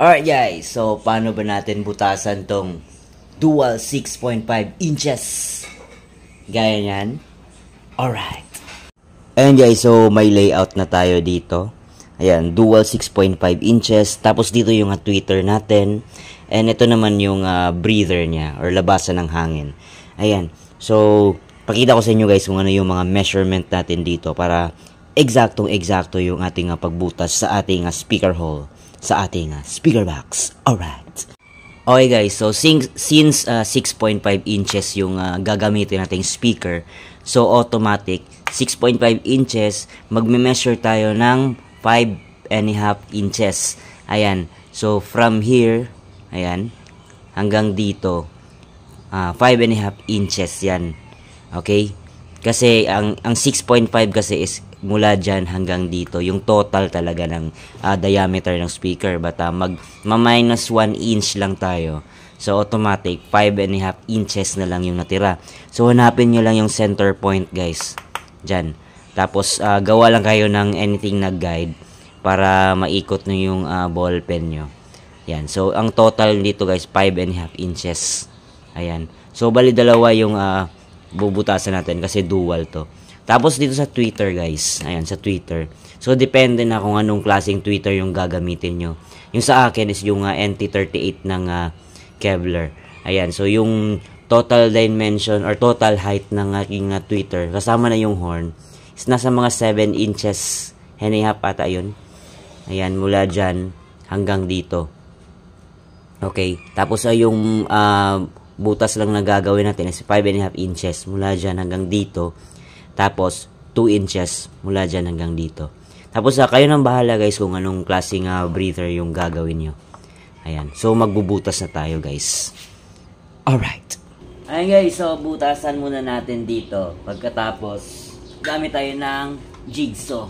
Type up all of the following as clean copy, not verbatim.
Alright guys, so paano ba natin butasan tong dual 6.5 inches? Gaya nyan. Alright. Ayan guys, so may layout na tayo dito. Ayan, dual 6.5 inches. Tapos dito yung tweeter natin. And ito naman yung breather niya or labasan ng hangin. Ayan, so pakita ko sa inyo guys kung ano yung mga measurement natin dito para eksaktong-eksakto yung ating pagbutas sa ating speaker hole, sa ating speaker box. Alright. Okay guys, so since 6.5 inches yung gagamitin nating speaker, so automatic 6.5 inches, magme-measure tayo ng 5.5 inches. Ayan, so from here, ayan, hanggang dito, 5.5 inches yan. Okay? Kasi ang 6.5 kasi is mula dyan hanggang dito, yung total talaga ng diameter ng speaker. But ma-minus 1 inch lang tayo. So automatic 5.5 inches na lang yung natira. So hanapin nyo lang yung center point guys, dyan. Tapos gawa lang kayo ng anything na guide para maikot nyo yung ball pen nyo. Yan. So ang total dito guys 5.5 inches. Ayan. So bali dalawa yung bubutasan natin kasi dual to. Tapos dito sa tweeter guys, ayan sa tweeter. So depende na kung anong klaseng tweeter yung gagamitin nyo. Yung sa akin is yung NT38 ng Kevlar. Ayan, so yung total dimension or total height ng aking tweeter, kasama na yung horn, is nasa mga 7 inches and a half ata yun. Ayan, mula dyan hanggang dito. Okay, tapos yung butas lang na gagawin natin is 5.5 inches mula dyan hanggang dito. Tapos 2 inches mula dyan hanggang dito. Tapos kayo nang bahala guys kung anong klaseng breather yung gagawin nyo. Ayan, so magbubutas na tayo guys. Alright. Ayan guys, so butasan muna natin dito. Pagkatapos gamit tayo ng jigsaw.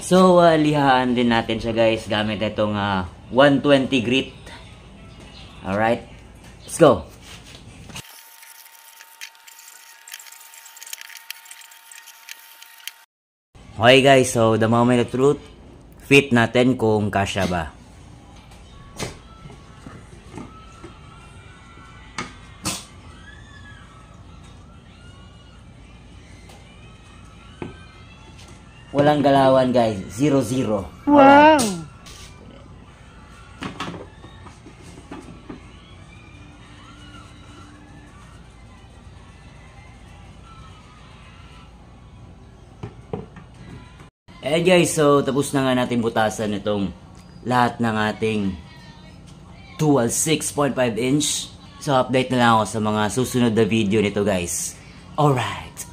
So, lihaan din natin siya guys gamit itong 120 grit. Alright, let's go! Okay guys, so the moment of truth, fit natin kung kasya ba. Walang galawan guys, 0-0. Wow! Eh guys, so tapos na nga natin butasan itong lahat ng ating dual 6.5 inch. So update na lang ako sa mga susunod na video nito guys. Alright.